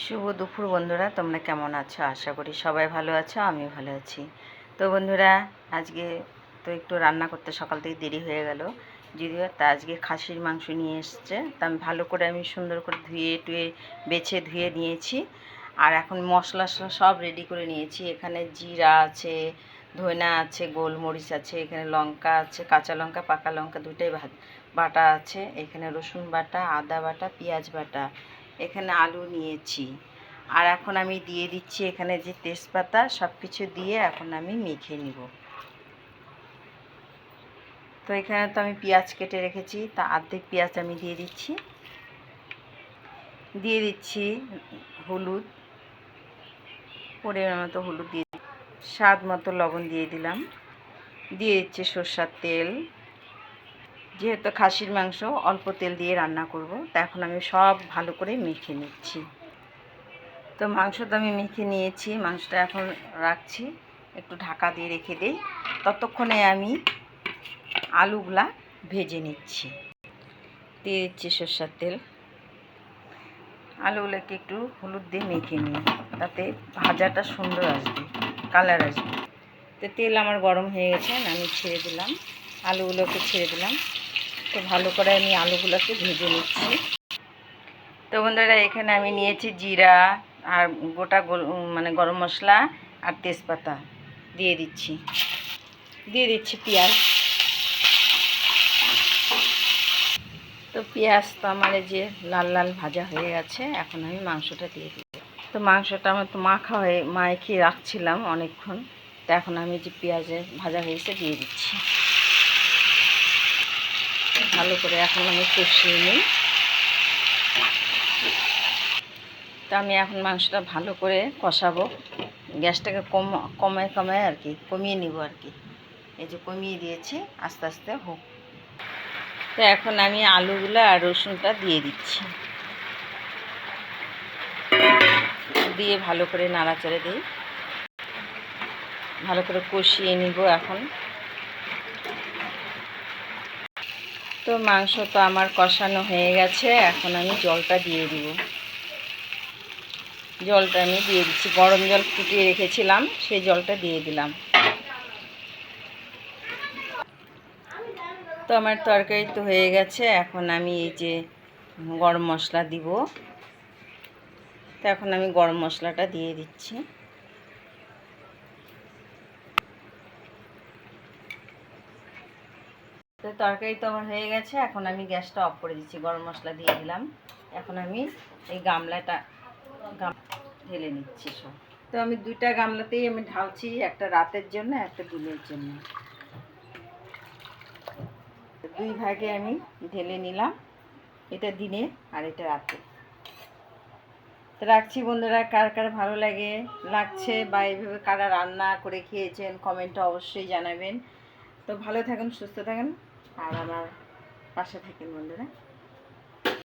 শুভ দুপুর বন্ধুরা, তোমরা কেমন আছো? আশা করি সবাই ভালো আছো, আমি ভালো আছি। তো বন্ধুরা, আজকে তো একটু রান্না করতে সকাল থেকে দেরি হয়ে গেল, যদিও তা আজকে খাসির মাংস নিয়ে এসছে। তা আমি সুন্দর করে ধুয়ে বেছে ধুয়ে নিয়েছি। আর এখন মশলা সব রেডি করে নিয়েছি। এখানে জিরা আছে, ধনা আছে, গোলমরিচ আছে, এখানে লঙ্কা আছে, কাঁচা লঙ্কা পাকা লঙ্কা দুটোই বাটা আছে, এখানে রসুন বাটা, আদা বাটা, পেঁয়াজ বাটা, এখানে আলু নিয়েছি। আর এখন আমি দিয়ে দিচ্ছি এখানে যে তেজপাতা, সব কিছু দিয়ে এখন আমি মেখে নিব। তো এখানে তো আমি পেঁয়াজ কেটে রেখেছি, তা অর্ধেক পেঁয়াজ আমি দিয়ে দিচ্ছি হলুদ, পরিমাণ মতো হলুদ দিয়ে, স্বাদ মতো লবণ দিয়ে দিলাম, দিয়ে দিচ্ছি সরষের তেল। যেহেতু খাসির মাংস অল্প তেল দিয়ে রান্না করব, তা এখন আমি সব ভালো করে মেখে নিচ্ছি। তো মাংসটা আমি মেখে নিয়েছি, মাংসটা এখন রাখছি, একটু ঢাকা দিয়ে রেখে দিই। ততক্ষণে আমি আলুগুলা ভেজে নিচ্ছি। দিয়ে দিচ্ছি সরষের তেল, আলুগুলোকে একটু হলুদ দিয়ে মেখে নিই, তাতে ভাজাটা সুন্দর আসবে, কালার আসবে। তো তেল আমার গরম হয়ে গেছে, আমি ছেড়ে দিলাম, আলুগুলোকে ছেড়ে দিলাম। তো ভালো করে আমি আলুগুলোকে ভেজে নিচ্ছি। তো বন্ধুরা, এখানে আমি নিয়েছি জিরা আর গোটা গরম মশলা আর তেজপাতা দিয়ে দিচ্ছি পেঁয়াজ। তো পেঁয়াজ তো আমার এই যে লাল লাল ভাজা হয়ে গেছে, এখন আমি মাংসটা দিয়ে দিই। তো মাংসটা আমার তো মাখিয়ে রাখছিলাম অনেকক্ষণ, তো এখন আমি যে পেঁয়াজের ভাজা হয়েছে দিয়ে দিচ্ছি। ভালো করে এখন আমি কষিয়ে নিই। তো আমি এখন মাংসটা ভালো করে কষাবো, গ্যাসটাকে কমায় আর কি, কমিয়ে নিব আর কি। এই যে কমিয়ে দিয়েছি, আস্তে আস্তে হোক। তো এখন আমি আলুগুলো আর রসুনটা দিয়ে দিচ্ছি, দিয়ে ভালো করে নাড়াচাড়া দিই, ভালো করে কষিয়ে নিব এখন। তো মাংস তো আমার কষানো হয়ে গেছে, এখন আমি জলটা দিয়ে দিব। জলটা আমি দিয়ে দিচ্ছি, গরম জল ফুটিয়ে রেখেছিলাম, সেই জলটা দিয়ে দিলাম। তো আমার তরকারি তো হয়ে গেছে, এখন আমি এই যে গরম মশলা দিব। তো এখন আমি গরম মশলাটা দিয়ে দিচ্ছি। তো তরকারি তো আমার হয়ে গেছে, এখন আমি গ্যাসটা অফ করে দিচ্ছি, গরম মশলা দিয়ে দিলাম। এখন আমি এই গামলাটা ঢেলে নিচ্ছি সব। তো আমি দুইটা গামলাতেই আমি ঢালছি, একটা রাতের জন্য, একটা দিনের জন্য। দুই ভাগে আমি ঢেলে নিলাম, এটা দিনে আর এটা রাতে। তো রাখছি বন্ধুরা, কার কার ভালো লাগছে বা এইভাবে কারা রান্না করে খেয়েছেন কমেন্টে অবশ্যই জানাবেন। তো ভালো থাকুন, সুস্থ থাকুন, আর আমার পাশে থাকেন বন্ধুরা।